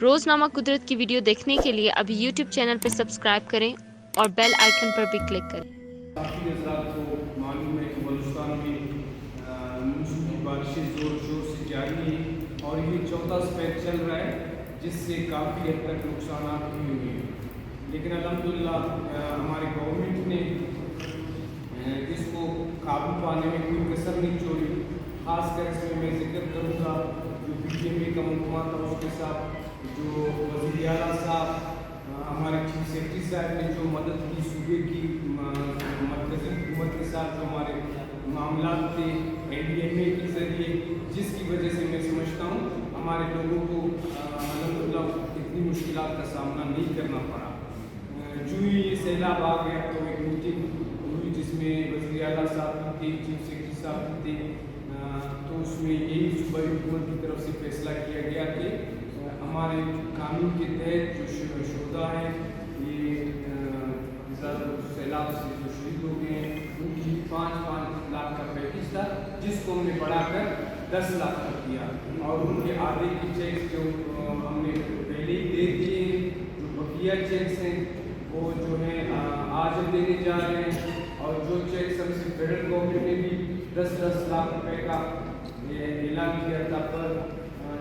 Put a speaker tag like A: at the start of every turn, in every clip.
A: रोज़नामा कुदरत की वीडियो देखने के लिए अभी यूट्यूब चैनल पर सब्सक्राइब करें और बेल आइकन पर भी क्लिक करें।
B: काफ़ी हज़रात को मालूम है कि बलूचिस्तान में मानसून की बारिशें ज़ोर शोर से जारी हैं और ये चौथा स्पेल चल रहा है, जिससे काफ़ी हद तक नुकसान भी हुए हैं। लेकिन अल्हम्दुलिल्लाह हमारे गवर्नमेंट ने इसको काबू पाने में कोई कसर नहीं छोड़ी। ख़ासकर इसमें मैं जिक्र करूँगा जो BJP का मुकमा था, उसके साथ जो वज़ीर आला साहब हमारे चीफ सेक्रेटरी साहब ने जो मदद की सूबे की मरकज़ी हुकूमत के साथ जो हमारे मामला थे NDMA के ज़रिए, जिसकी वजह से मैं समझता हूँ हमारे लोगों को अल्हम्दुलिल्लाह इतनी मुश्किलात का सामना नहीं करना पड़ा। जो ही ये सैलाब आ गया तो एक मीटिंग हुई जिसमें वज़ीर आला साहब भी थे, चीफ सेक्रेटरी साहब भी थे, तो उसमें यही सूबाई हुकूमत की तरफ से फैसला किया गया कि हमारे कानून के तहत जो शुदा हैं, ये सैलाब से जो शहीद हो गए हैं, उनकी 5-5 लाख का पैकेज था, जिसको हमने बढ़ाकर 10 लाख कर दिया और उनके आधे के चेक जो हमने पहले ही दे दिए हैं, जो बकिया चेक्स हैं वो जो है आज देने जा रहे हैं। और जो चेक सबसे फेडरल गवर्नमेंट ने भी 10-10 लाख रुपए का ऐलान किया था पर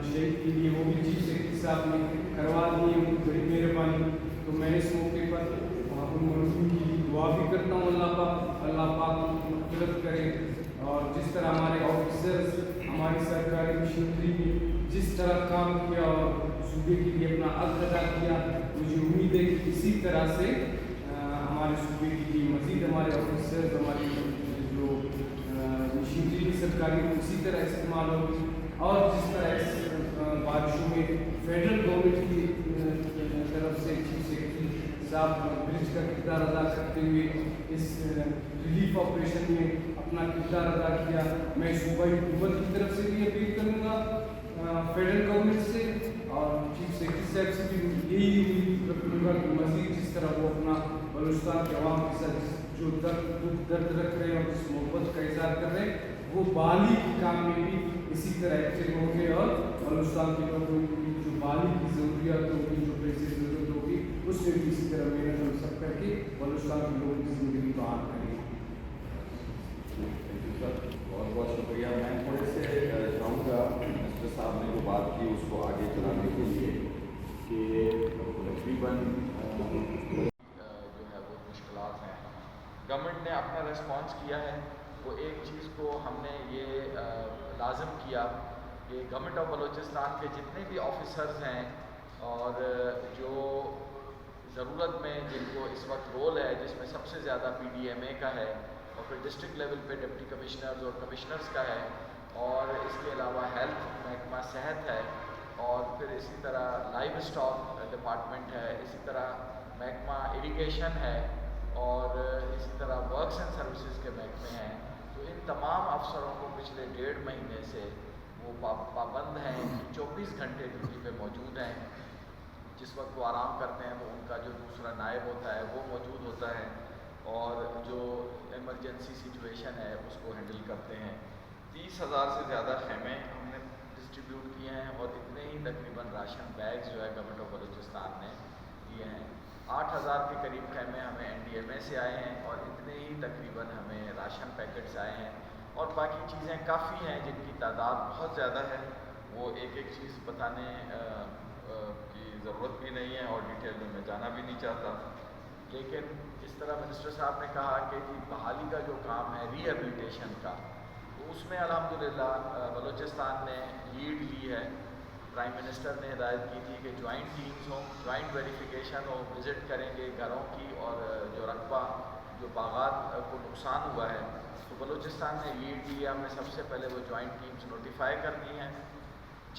B: शहीद के लिए, वो भी चीफ सेक्रेटरी साहब ने करवा दिए, उनकी बड़ी मेहरबानी। तो मैं इस मौके पर उन मजलूम की दुआ भी करता हूँ, अल्लाह पाक उनकी मदद करे। और जिस तरह हमारे ऑफिसर्स हमारी सरकारी मशीनरी ने जिस तरह काम किया और सूबे के लिए अपना हक अदा किया, मुझे उम्मीद है कि इसी तरह से हमारे सूबे के लिए मज़ीद हमारे ऑफिसर्स, हमारी जो मशीनरी सरकारी उसी तरह इस्तेमाल होगी। और जिस तरह इस बारिशों में फेडरल गवर्नमेंट की तरफ से चीफ सेक्रेटरी साहब ब्रिज का किरदार अदा करते हुए इस रिलीफ ऑपरेशन में अपना किरदार अदा किया, मैं सूबाई हुकूमत की तरफ से भी अपील करूँगा फेडरल गवर्नमेंट से और चीफ सेक्रेटरी साहब से भी यही उम्मीद रखूँगा कि मज़ीद जिस तरह वो अपना बलूचिस्तान के अवाम के साथ जो दर्द रख रहे हैं और जिस मोहब्बत का इज़हार कर रहे हैं, वो बहाली के काम में भी इसी तरह एक्टिव होंगे और बलूचिस्तान के लोगों की जो बहाली की ज़रूरियात होगी, जो पैसे की ज़रूरत होगी, उसमें भी इसी तरह मेहनत हम सब करके बलूचिस्तान के लोगों की ज़िंदगी बहाल करेंगे।
C: बहुत बहुत शुक्रिया। मैं थोड़े से चाहूँगा मिनिस्टर साहब ने जो बात की उसको आगे चलाने के लिए कि तकरीबन जो है वो मुश्किलात हैं, गवर्नमेंट ने अपना रिस्पॉन्स किया है। वो एक चीज़ को हमने ये लाजम किया कि गवर्नमेंट ऑफ बलूचिस्तान के जितने भी ऑफिसर्स हैं और जो ज़रूरत में जिनको इस वक्त रोल है, जिसमें सबसे ज़्यादा PDMA का है और फिर डिस्ट्रिक्ट लेवल पे डिप्टी कमिश्नर्स और कमिश्नर्स का है, और इसके अलावा हेल्थ महकमा सेहत है, और फिर इसी तरह लाइव स्टॉक डिपार्टमेंट है, इसी तरह महकमा इरिगेशन है, और इसी तरह वर्क्स एंड सर्विसेज के महकमे हैं। तो इन तमाम अफसरों को पिछले 1.5 महीने से वो पाबंद हैं कि 24 घंटे ड्यूटी पे मौजूद हैं। जिस वक्त वो आराम करते हैं तो उनका जो दूसरा नायब होता है वो मौजूद होता है और जो इमरजेंसी सिचुएशन है उसको हैंडल करते हैं। 30,000 से ज़्यादा खेमे हमने डिस्ट्रीब्यूट किए हैं और इतने ही तकरीबन राशन बैग्स जो है गवर्नमेंट ऑफ बलूचिस्तान ने दिए हैं। 8,000 के करीब खेमे हमें NDMA से आए हैं और इतने ही तकरीबन हमें राशन पैकेट्स आए हैं, और बाकी चीज़ें काफ़ी हैं जिनकी तादाद बहुत ज़्यादा है। वो एक एक चीज़ बताने की ज़रूरत भी नहीं है और डिटेल में मैं जाना भी नहीं चाहता। लेकिन जिस तरह मिनिस्टर साहब ने कहा कि जी बहाली का जो काम है रिहेबिलिटेशन का, तो उसमें अल्हम्दुलिल्लाह बलूचिस्तान ने लीड ली है। प्राइम मिनिस्टर ने हिदायत की थी कि ज्वाइंट टीम्स हों, ज्वाइंट वेरिफिकेशन हो, विज़िट करेंगे घरों की, और जो रकबा जो बागात को नुकसान हुआ है तो बलूचिस्तान ने लीड लिया। हमने सबसे पहले वो ज्वाइंट टीम्स नोटिफाई कर दी हैं।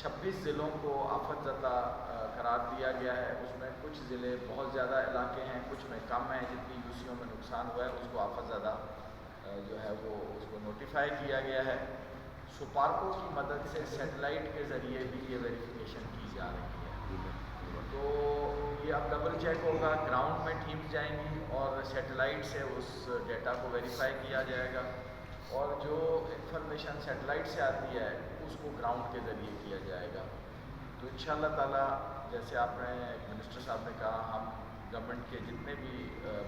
C: 26 ज़िलों को आफतज़दा करार दिया गया है। उसमें कुछ ज़िले बहुत ज़्यादा इलाके हैं, कुछ में कम हैं, जितनी यूसीओ में नुकसान हुआ है उसको आफतज़दा जो है वो उसको नोटिफाई किया गया है। सुपार्को की मदद से सैटेलाइट के ज़रिए भी ये वेरिफिकेशन की जा रही है। तो ये अब डबल चेक होगा, ग्राउंड में टीम्स जाएंगी और सैटेलाइट से उस डेटा को वेरीफाई किया जाएगा, और जो इंफॉर्मेशन सैटेलाइट से आती है उसको ग्राउंड के ज़रिए किया जाएगा। तो इंशाअल्लाह ताला जैसे आपने मिनिस्टर साहब ने कहा, हम गवर्नमेंट के जितने भी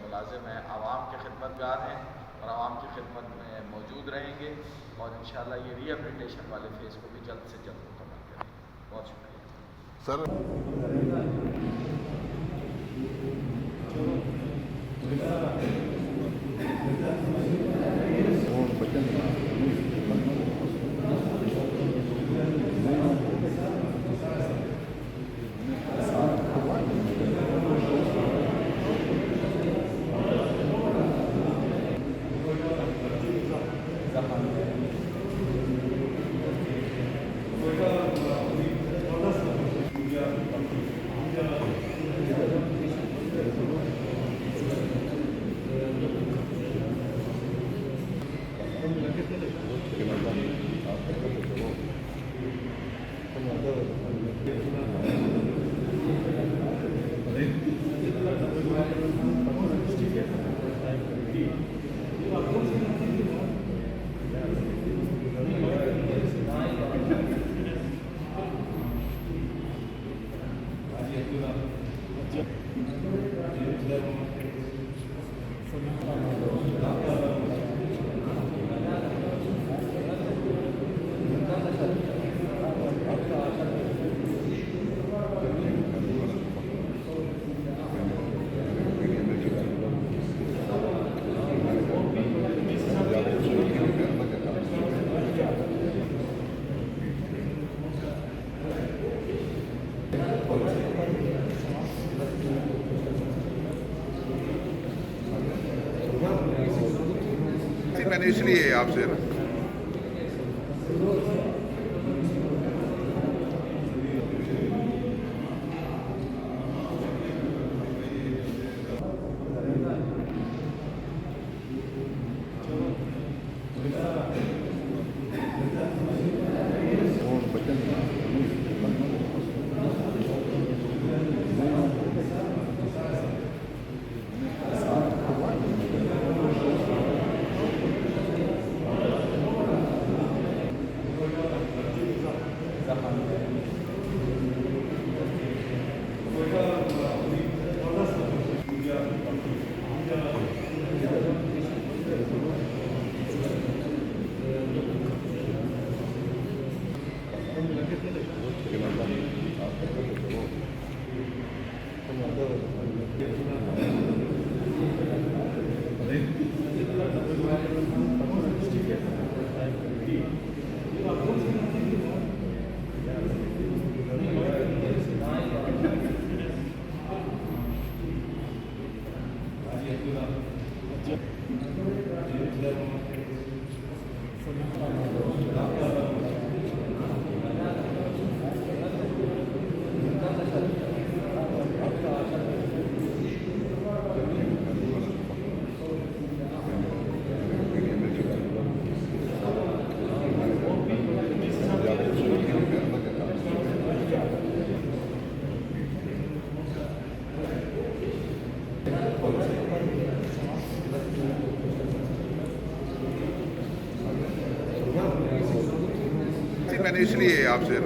C: मुलाजिम हैं आवाम के खिदमतगार हैं और आवाम की खिदमत में मौजूद रहेंगे और इंशाअल्लाह ये रिहेबिलिटेशन वाले फेज़ को भी जल्द से जल्द मुकम्मल करेंगे। बहुत शुक्रिया
D: सर। मैंने इसलिए आपसे मैंने इसलिए आपसे